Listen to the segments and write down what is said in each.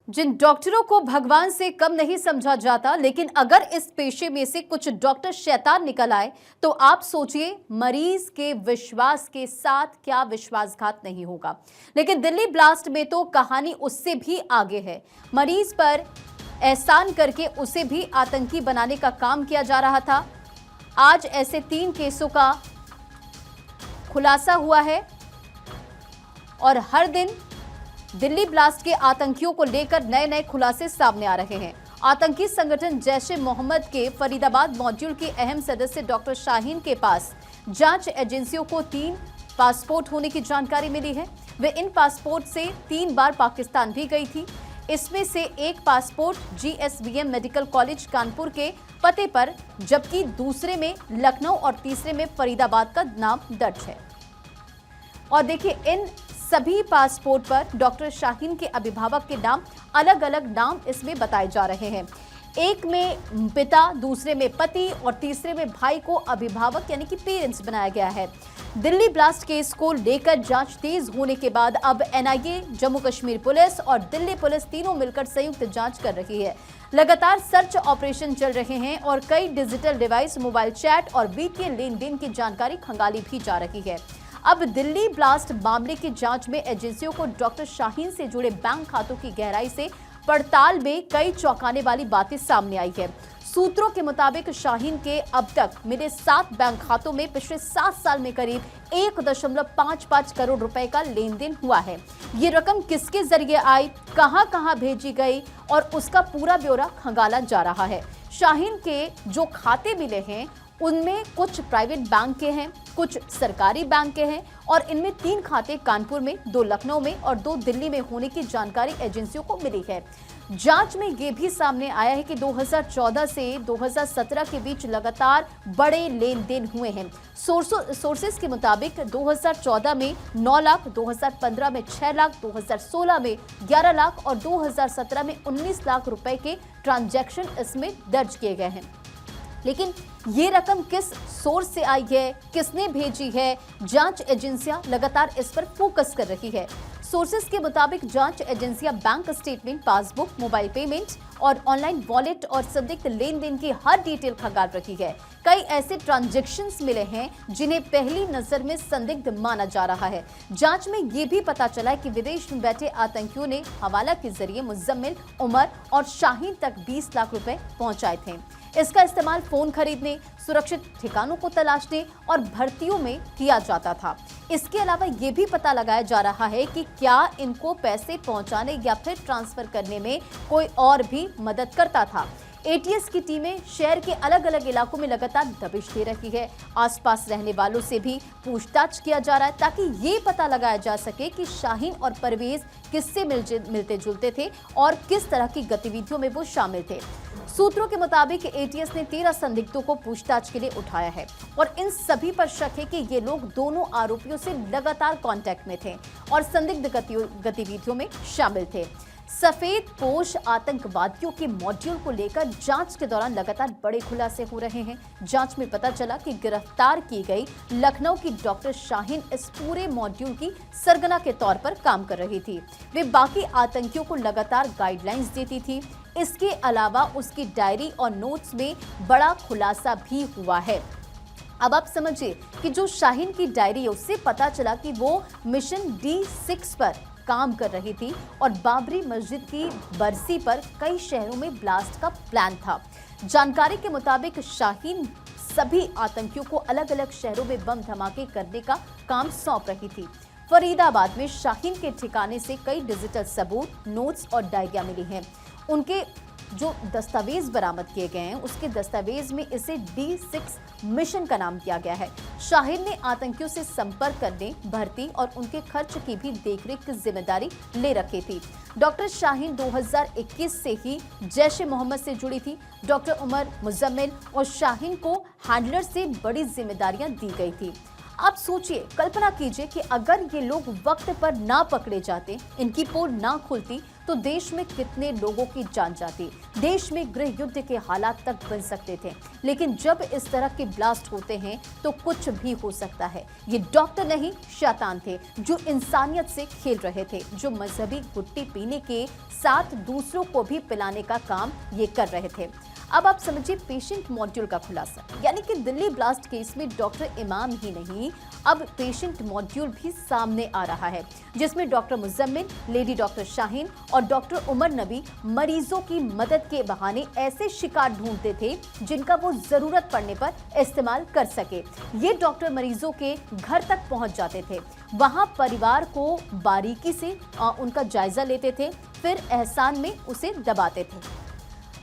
जिन डॉक्टरों को भगवान से कम नहीं समझा जाता, लेकिन अगर इस पेशे में से कुछ डॉक्टर शैतान निकल आए तो आप सोचिए मरीज के विश्वास के साथ क्या विश्वासघात नहीं होगा। लेकिन दिल्ली ब्लास्ट में तो कहानी उससे भी आगे है। मरीज पर एहसान करके उसे भी आतंकी बनाने का काम किया जा रहा था। आज ऐसे 3 केसों का खुलासा हुआ है और हर दिन दिल्ली ब्लास्ट के आतंकियों को लेकर नए नए खुलासे सामने आ रहे हैं। आतंकी संगठन जैश ए मोहम्मद के फरीदाबाद मॉड्यूल के अहम सदस्य डॉक्टर शाहीन के पास जांच एजेंसियों को 3 पासपोर्ट होने की जानकारी मिली है। वे इन पासपोर्ट से 3 बार पाकिस्तान भी गई थी। इसमें से एक passport GSVM medical college Kanpur के पते पर, जबकि दूसरे में लखनऊ और तीसरे में फरीदाबाद का नाम दर्ज है। और देखिए, इन सभी पासपोर्ट पर डॉक्टर शाहीन के अभिभावक के नाम, अलग अलग नाम इसमें बताए जा रहे हैं। एक में पिता, दूसरे में पति और तीसरे में भाई को अभिभावक यानी कि पेरेंट्स बनाया गया है। दिल्ली ब्लास्ट केस को लेकर जांच तेज होने के बाद अब NIA, जम्मू कश्मीर पुलिस और दिल्ली पुलिस तीनों मिलकर संयुक्त जांच कर रही है। लगातार सर्च ऑपरेशन चल रहे हैं और कई डिजिटल डिवाइस, मोबाइल चैट और वित्तीय लेन देन की जानकारी खंगाली भी जा रही है। अब दिल्ली ब्लास्ट मामले की जांच में एजेंसियों को डॉक्टर शाहीन से जुड़े बैंक खातों की गहराई से पड़ताल में कई चौंकाने वाली बातें सामने आई है। सूत्रों के मुताबिक शाहीन के अब तक मिले 7 बैंक खातों में पिछले 7 साल में करीब 1.55 करोड़ रुपए का लेन देन हुआ है। ये रकम किसके जरिए आई, कहां भेजी गई और उसका पूरा ब्यौरा खंगाला जा रहा है। शाहीन के जो खाते मिले हैं उनमें कुछ प्राइवेट बैंक के हैं, कुछ सरकारी बैंक के हैं और इनमें 3 खाते कानपुर में, 2 लखनऊ में और 2 दिल्ली में होने की जानकारी एजेंसियों को मिली है। जांच में यह भी सामने आया है कि 2014 से 2017 के बीच लगातार बड़े लेन देन हुए हैं। सोर्सेस के मुताबिक 2014 में 9 लाख, 2015 में 6 लाख, 2016 में 11 लाख और 2017 में 19 लाख रुपए के ट्रांजैक्शन इसमें दर्ज किए गए हैं। लेकिन ये रकम किस सोर्स से आई है, किसने भेजी है, जांच एजेंसियां लगातार इस पर फोकस कर रही है। सोर्सेस के मुताबिक जांच एजेंसियां bank statement, passbook, mobile payment और ऑनलाइन वॉलेट और संदिग्ध लेन देन की हर डिटेल खंगाल रही है। कई ऐसे ट्रांजैक्शंस मिले हैं जिन्हें पहली नजर में संदिग्ध माना जा रहा है। जांच में यह भी पता चला है कि विदेश में बैठे आतंकियों ने हवाला के जरिए मुजम्मिल, उमर और शाहीन तक 20 लाख रुपए पहुंचाए थे। इसका इस्तेमाल फोन खरीदने, सुरक्षित ठिकानों को तलाशने और भर्तियों में किया जाता था। इसके अलावा यह भी पता लगाया जा रहा है कि क्या इनको पैसे पहुंचाने या फिर ट्रांसफर करने में कोई और भी मदद करता था। ATS की टीमें शहर के अलग अलग इलाकों में लगातार दबिश दे रही है। आसपास रहने वालों से भी पूछताछ किया जा रहा है ताकि ये पता लगाया जा सके कि शाहीन और परवेज किससे मिलते जुलते थे और किस तरह की गतिविधियों में वो शामिल थे। सूत्रों के मुताबिक ATS ने 13 संदिग्धों को पूछताछ के लिए उठाया है और इन सभी पर शक है कि ये लोग दोनों आरोपियों से लगातार कांटेक्ट में थे और संदिग्ध गतिविधियों में शामिल थे। सफेद पोश आतंकवादियों के मॉड्यूल को लेकर जांच के दौरान लगातार बड़े खुलासे हो रहे हैं। जांच में पता चला कि गिरफ्तार की गई लखनऊ की डॉक्टर शाहीन इस पूरे मॉड्यूल की सरगना के तौर पर काम कर रही थी। वे बाकी आतंकियों को लगातार गाइडलाइंस देती थी। इसके अलावा उसकी डायरी और नोट्स में बड़ा खुलासा भी हुआ है। अब आप समझिए कि जो शाहीन की डायरी है उससे पता चला कि वो मिशन D6 पर काम कर रही थी और बाबरी मस्जिद की बरसी पर कई शहरों में ब्लास्ट का प्लान था। जानकारी के मुताबिक शाहीन सभी आतंकियों को अलग अलग शहरों में बम धमाके करने का काम सौंप रही थी। फरीदाबाद में शाहीन के ठिकाने से कई डिजिटल सबूत, नोट्स और डायरियां मिली हैं। उनके जो दस्तावेज बरामद किए गए हैं उसके दस्तावेज में इसे D6 मिशन का नाम दिया गया है। शाहीन ने आतंकियों से संपर्क करने, भर्ती और उनके खर्च की भी देखरेख की जिम्मेदारी ले रखी थी। डॉक्टर शाहीन 2021 से ही जैश ए मोहम्मद से जुड़ी थी। डॉक्टर उमर, मुजम्मिल और शाहीन को हैंडलर से बड़ी जिम्मेदारियां दी गई थी। आप सोचिए, कल्पना कीजिए कि अगर ये लोग वक्त पर ना पकड़े जाते, इनकी पोल ना खुलती तो देश में कितने लोगों की जान जाती, देश में गृह युद्ध के हालात तक बन सकते थे। लेकिन जब इस तरह के ब्लास्ट होते हैं तो कुछ भी हो सकता है। ये डॉक्टर नहीं, शैतान थे जो इंसानियत से खेल रहे थे, जो मजहबी गुट्टी पीने के साथ दूसरों को भी पिलाने का काम ये कर रहे थे। अब आप समझिए पेशेंट मॉड्यूल का खुलासा, यानी कि दिल्ली ब्लास्ट केस में डॉक्टर इमाम ही नहीं, अब पेशेंट मॉड्यूल भी सामने आ रहा है, जिसमें doctor Muzammil, lady doctor Shaheen और डॉक्टर उमर नबी मरीजों की मदद के बहाने ऐसे शिकार ढूंढते थे जिनका वो जरूरत पड़ने पर इस्तेमाल कर सके। ये डॉक्टर मरीजों के घर तक पहुंच जाते थे, वहां परिवार को बारीकी से उनका जायजा लेते थे, फिर एहसान में उसे दबाते थे।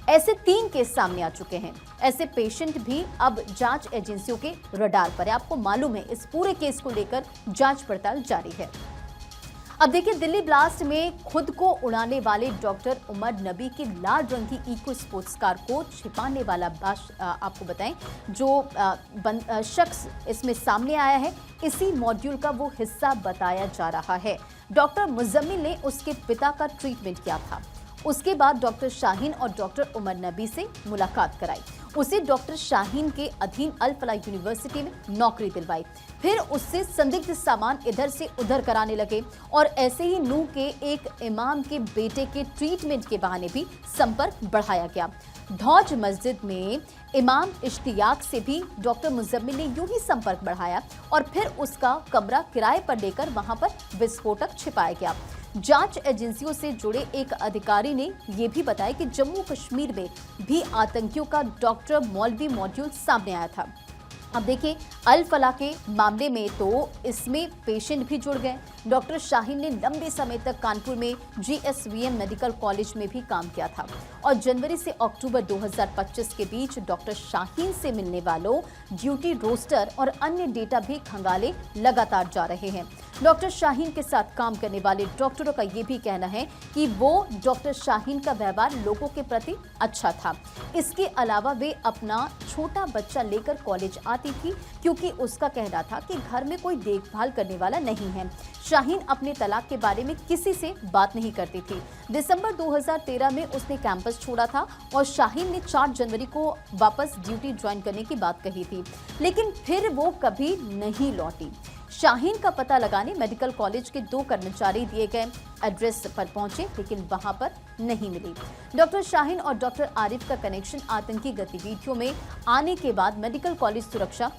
ऐसे 3 केस सामने आ चुके हैं। ऐसे पेशेंट भी अब जांच एजेंसियों के रडार पर है। आपको मालूम है इस पूरे केस को लेकर जांच पड़ताल जारी है। अब देखिए, दिल्ली ब्लास्ट में खुद को उड़ाने वाले डॉक्टर उमर नबी की लाल रंग की इको स्पोर्ट्स कार को छिपाने वाला आपको बताएं जो शख्स इसमें सामने आया है, इसी मॉड्यूल का वो हिस्सा बताया जा रहा है। डॉक्टर मुजम्मिल ने उसके पिता का ट्रीटमेंट किया था। उसके बाद डॉक्टर शाहीन और डॉक्टर उमर नबी से मुलाकात कराई, उसे डॉक्टर शाहीन के अधीन अल फलाह यूनिवर्सिटी में नौकरी दिलवाई, फिर उससे संदिग्ध सामान इधर से उधर कराने लगे और ऐसे ही नूह के एक इमाम के बेटे के ट्रीटमेंट के बहाने भी संपर्क बढ़ाया गया। धौज मस्जिद में इमाम इश्तियाक से भी डॉक्टर मुजम्मिल ने यूं ही संपर्क बढ़ाया और फिर उसका कमरा किराए पर लेकर वहां पर विस्फोटक छिपाया गया। जांच एजेंसियों से जुड़े एक अधिकारी ने यह भी बताया कि जम्मू कश्मीर में भी आतंकियों का डॉक्टर मौलवी मॉड्यूल सामने आया था। अब देखिए, अल फलाह के मामले में तो इसमें पेशेंट भी जुड़ गए। डॉक्टर शाहीन ने लंबे समय तक कानपुर में GSVM मेडिकल कॉलेज में भी काम किया था और जनवरी से अक्टूबर 2025 के बीच डॉक्टर शाहीन से मिलने वालों ड्यूटी रोस्टर और अन्य डेटा भी खंगाले लगातार जा रहे हैं। डॉक्टर शाहीन के साथ काम करने वाले डॉक्टरों का ये भी कहना है कि वो डॉक्टर शाहीन का व्यवहार लोगों के प्रति अच्छा था। इसके अलावा वे अपना छोटा बच्चा लेकर कॉलेज आती थी क्योंकि उसका कहना था कि घर में कोई देखभाल करने वाला नहीं है। शाहीन अपने तलाक के बारे में किसी से बात नहीं करती थी। दिसंबर 2013 में उसने कैंपस छोड़ा था और शाहीन ने 4 जनवरी को वापस ड्यूटी ज्वाइन करने की बात कही थी, लेकिन फिर वो कभी नहीं लौटी। शाहीन का पता लगाने मेडिकल कॉलेज के 2 कर्मचारी दिए गए एड्रेस पर पहुंचे, लेकिन वहां पर नहीं मिली। डॉक्टर शाहीन और डॉक्टर आरिफ का कनेक्शन आतंकी गतिविधियों में आने के बाद मेडिकल कॉलेज सुरक्षा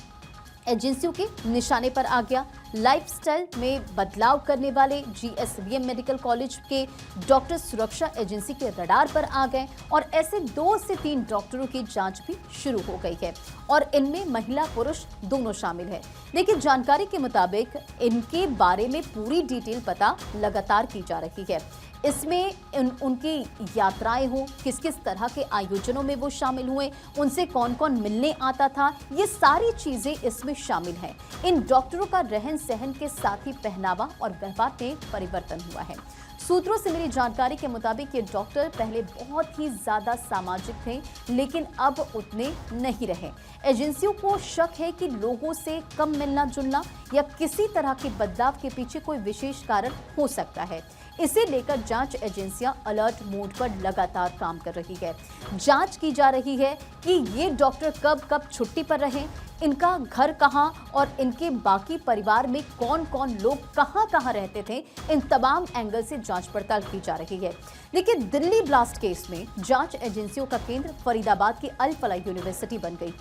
एजेंसियों के निशाने पर आ गया। लाइफस्टाइल में बदलाव करने वाले GSVM मेडिकल कॉलेज के डॉक्टर सुरक्षा एजेंसी के रडार पर आ गए और ऐसे 2 से 3 डॉक्टरों की जांच भी शुरू हो गई है और इनमें महिला पुरुष दोनों शामिल है। देखिए, जानकारी के मुताबिक इनके बारे में पूरी डिटेल पता लगातार की जा रही है। इसमें उनकी यात्राएं हो, किस किस तरह के आयोजनों में वो शामिल हुए, उनसे कौन कौन मिलने आता था, ये सारी चीजें इसमें शामिल हैं। इन डॉक्टरों का रहन सहन के साथ ही पहनावा और व्यवहार में परिवर्तन हुआ है। सूत्रों से मिली जानकारी के मुताबिक ये डॉक्टर पहले बहुत ही ज्यादा सामाजिक थे, लेकिन अब उतने नहीं रहे। एजेंसियों को शक है कि लोगों से कम मिलना जुलना या किसी तरह के बदलाव के पीछे कोई विशेष कारण हो सकता है। इसे लेकर जांच एजेंसियां अलर्ट मोड पर लगातार काम कर रही है। जांच की जा रही है कि ये डॉक्टर कब कब छुट्टी पर रहे, इनका घर कहां और इनके बाकी परिवार में कौन कौन लोग कहां रहते थे। इन तमाम एंगल से जांच पड़ताल की जा रही है। लेकिन दिल्ली ब्लास्ट केस में जांच एजेंसियों का केंद्र फरीदाबाद की अल फलाह यूनिवर्सिटी बन गई।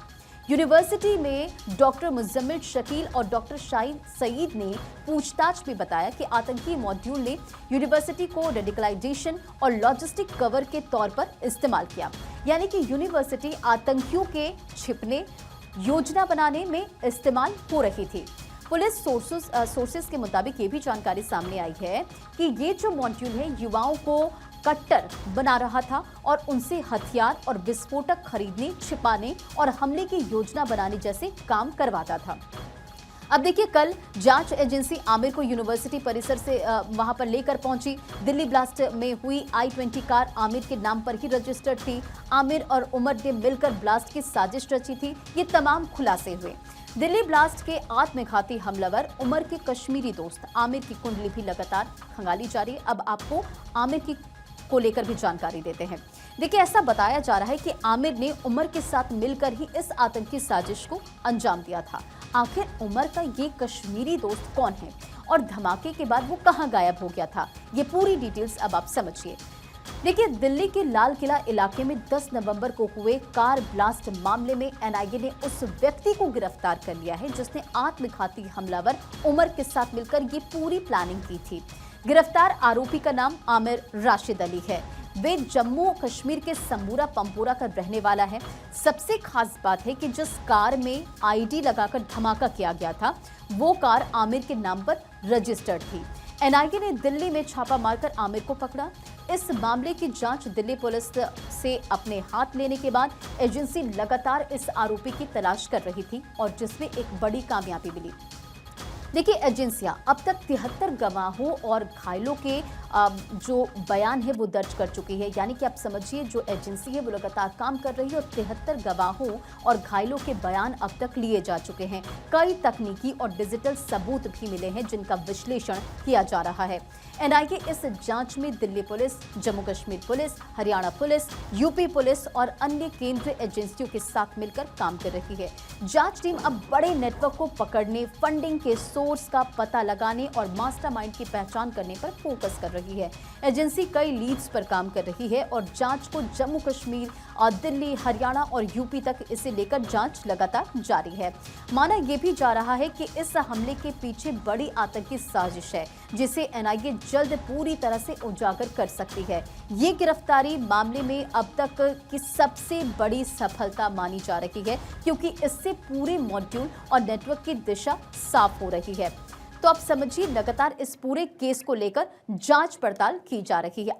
यूनिवर्सिटी में डॉक्टर मुजम्मिल शकील और डॉक्टर शाहिद सईद ने पूछताछ में बताया कि आतंकी मॉड्यूल ने यूनिवर्सिटी को रेडिकलाइजेशन और लॉजिस्टिक कवर के तौर पर इस्तेमाल किया, यानी कि यूनिवर्सिटी आतंकियों के छिपने, योजना बनाने में इस्तेमाल हो रही थी। पुलिस सोर्सेस के मुताबिक ये भी जानकारी सामने आई है कि ये जो मॉड्यूल है युवाओं को कट्टर बना रहा था और उनसे हथियार और विस्फोटक खरीदने, छिपाने और हमले की योजना बनाने जैसे काम करवाता था। अब देखिए, कल जांच एजेंसी आमिर को यूनिवर्सिटी परिसर से वहां पर लेकर पहुंची। दिल्ली ब्लास्ट में हुई I-20 कार आमिर के नाम पर ही रजिस्टर्ड थी। आमिर और उमर ने मिलकर ब्लास्ट की साजिश रची थी। ये तमाम खुलासे हुए। दिल्ली ब्लास्ट के आत्मघाती हमलावर उमर के कश्मीरी दोस्त आमिर की कुंडली भी लगातार खंगाली जा रही है। अब आपको आमिर की को लेकर भी जानकारी देते हैं। देखिए, ऐसा बताया जा रहा है कि आमिर ने उमर के साथ मिलकर ही इस आतंकी साजिश को अंजाम दिया था। आखिर उमर का ये कश्मीरी दोस्त कौन है और धमाके के बाद वो कहां गायब हो गया था, ये पूरी डिटेल्स अब आप समझिए। देखिए, दिल्ली के लाल किला इलाके में 10 नवंबर को हुए कार ब्लास्ट मामले में एनआईए ने उस व्यक्ति को गिरफ्तार कर लिया है जिसने आत्मघाती हमलावर उमर के साथ मिलकर ये पूरी प्लानिंग की थी। गिरफ्तार आरोपी का नाम आमिर राशिद अली है। वे जम्मू कश्मीर के सम्बूरा पंपोरा का रहने वाला है। सबसे खास बात है कि जिस कार में आईडी लगाकर धमाका किया गया था, वो कार आमिर के नाम पर रजिस्टर्ड थी। एनआईए ने दिल्ली में छापा मारकर आमिर को पकड़ा। इस मामले की जांच दिल्ली पुलिस से अपने हाथ लेने के बाद एजेंसी लगातार इस आरोपी की तलाश कर रही थी और जिसमें एक बड़ी कामयाबी मिली। देखिए, एजेंसियां अब तक 73 गवाहों और घायलों के जो बयान है वो दर्ज कर चुकी है। यानी कि आप समझिए, जो एजेंसी है वो लगातार काम कर रही है और 73 गवाहों और घायलों के बयान अब तक लिए जा चुके हैं। कई तकनीकी और डिजिटल सबूत भी मिले हैं जिनका विश्लेषण किया जा रहा है। एनआईए इस जांच में Delhi police, Jammu Kashmir police, Haryana police, UP police और अन्य केंद्रीय एजेंसियों के साथ मिलकर काम कर रही है। जांच टीम अब बड़े नेटवर्क को पकड़ने, फंडिंग के सोर्स का पता लगाने और मास्टरमाइंड की पहचान करने पर फोकस कर रही है। एजेंसी कई लीड्स पर काम कर रही है और जांच को जम्मू कश्मीर और दिल्ली, हरियाणा और यूपी तक इसे लेकर जांच लगातार जारी है। माना यह भी जा रहा है कि इस हमले के पीछे बड़ी आतंकी साजिश है जिसे एनआईए जल्द पूरी तरह से उजागर कर सकती है। ये गिरफ्तारी मामले में अब तक की सबसे बड़ी सफलता मानी जा रही है क्योंकि इससे पूरे मॉड्यूल और नेटवर्क की दिशा साफ हो रही है। तो आप समझिए, लगातार इस पूरे केस को लेकर जांच पड़ताल की जा रही है।